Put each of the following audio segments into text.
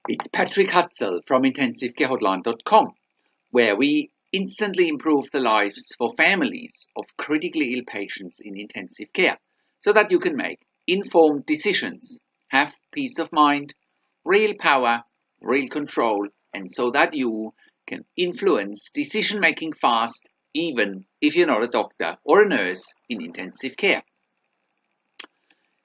It's Patrick Hutzel from IntensiveCareHotline.com, where we instantly improve the lives for families of critically ill patients in intensive care so that you can make informed decisions, have peace of mind, real power, real control, and so that you can influence decision making fast, even if you're not a doctor or a nurse in intensive care.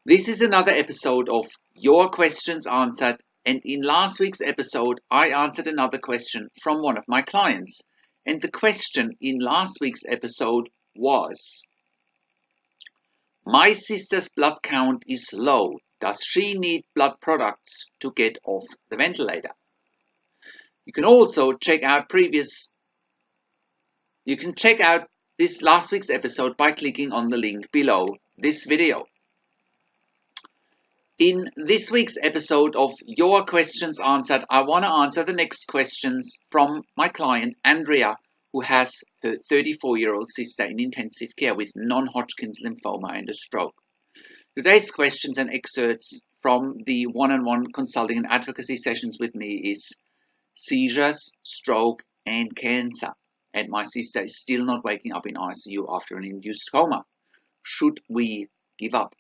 This is another episode of Your Questions Answered, and in last week's episode I answered another question from one of my clients, and the question in last week's episode was: my sister's blood count is low. Does she need blood products to get off the ventilator? You can also check out this last week's episode by clicking on the link below this video. In this week's episode of Your Questions Answered, I want to answer the next questions from my client Andrea, who has her 34-year-old sister in intensive care with non-hodgkins lymphoma and a stroke. Today's questions and excerpts from the one-on-one consulting and advocacy sessions with me is seizures, stroke, and cancer. And my sister is still not waking up in ICU after an induced coma. Should we give up?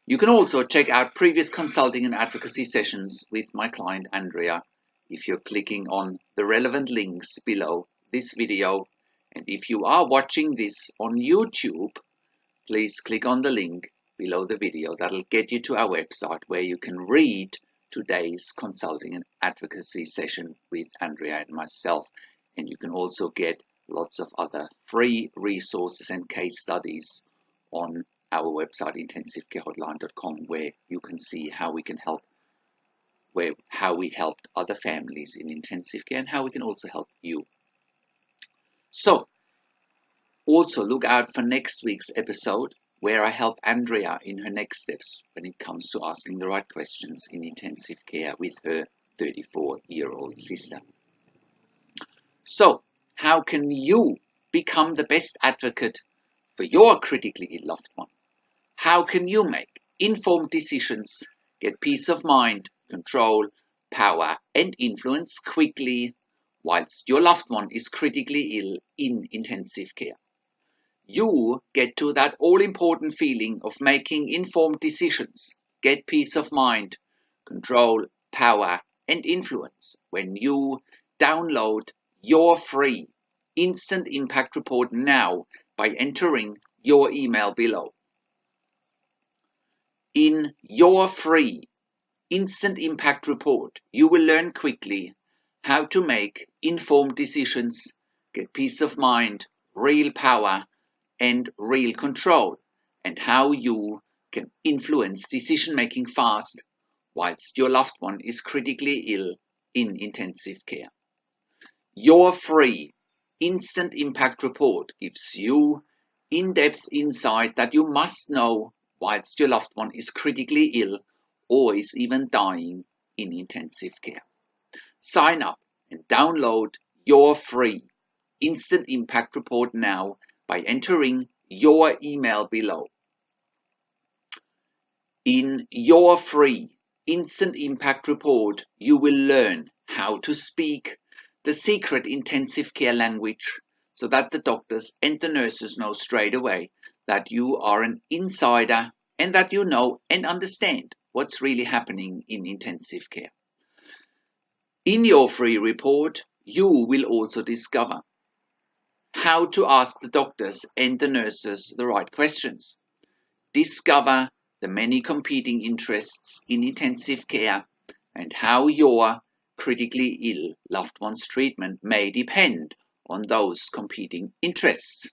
You can also check out previous consulting and advocacy sessions with my client Andrea if you're clicking on the relevant links below this video. And if you are watching this on YouTube, please click on the link below the video. That'll get you to our website where you can read today's consulting and advocacy session with Andrea and myself. And you can also get lots of other free resources and case studies on our website IntensiveCareHotline.com, where you can see how we can help, how we helped other families in intensive care and how we can also help you. So also look out for next week's episode, where I help Andrea in her next steps when it comes to asking the right questions in intensive care with her 34-year-old sister. So how can you become the best advocate for your critically ill loved one? How can you make informed decisions, get peace of mind, control, power, and influence quickly whilst your loved one is critically ill in intensive care? You get to that all-important feeling of making informed decisions, get peace of mind, control, power, and influence when you download your free instant impact report now by entering your email below. In your free instant impact report, you will learn quickly how to make informed decisions, get peace of mind, real power, and real control, and how you can influence decision making fast whilst your loved one is critically ill in intensive care. Your free instant impact report gives you in-depth insight that you must know whilst your loved one is critically ill or is even dying in intensive care. Sign up and download your free instant impact report now by entering your email below. In your free instant impact report, you will learn how to speak the secret intensive care language so that the doctors and the nurses know straight away that you are an insider and that you know and understand what's really happening in intensive care. In your free report, you will also discover how to ask the doctors and the nurses the right questions, discover the many competing interests in intensive care and how your critically ill loved one's treatment may depend on those competing interests,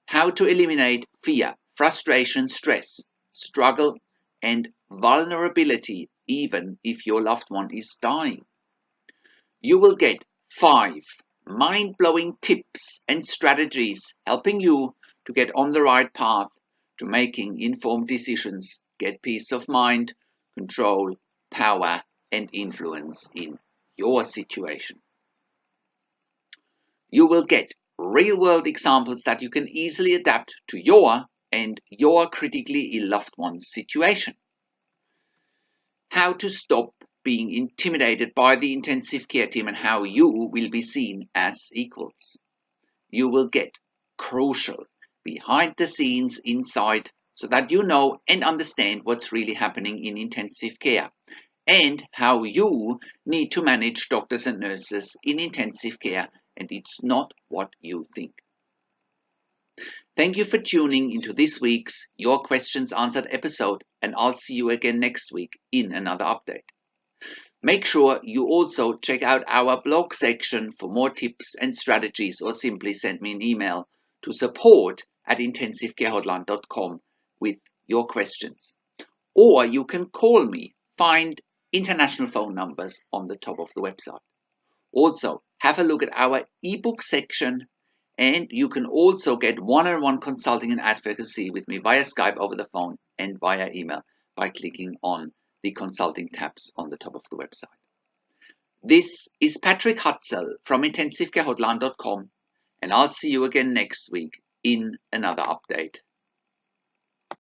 how to eliminate fear, frustration, stress, struggle, and vulnerability even if your loved one is dying. You will get 5 mind-blowing tips and strategies helping you to get on the right path to making informed decisions, get peace of mind, control, power, and influence in your situation. You will get real-world examples that you can easily adapt to your critically ill loved one's situation. how to stop being intimidated by the intensive care team and how you will be seen as equals. You will get crucial behind the scenes insight so that you know and understand what's really happening in intensive care and how you need to manage doctors and nurses in intensive care, and it's not what you think. Thank you for tuning into this week's Your Questions Answered episode, and I'll see you again next week in another update. Make sure you also check out our blog section for more tips and strategies, or simply send me an email to support@intensivecarehotline.com with your questions. Or you can call me. Find international phone numbers on the top of the website. Also, have a look at our ebook section, and you can also get one-on-one consulting and advocacy with me via Skype, over the phone, and via email by clicking on the consulting tabs on the top of the website. This is Patrick Hutzel from intensivecarehotline.com, and I'll see you again next week in another update.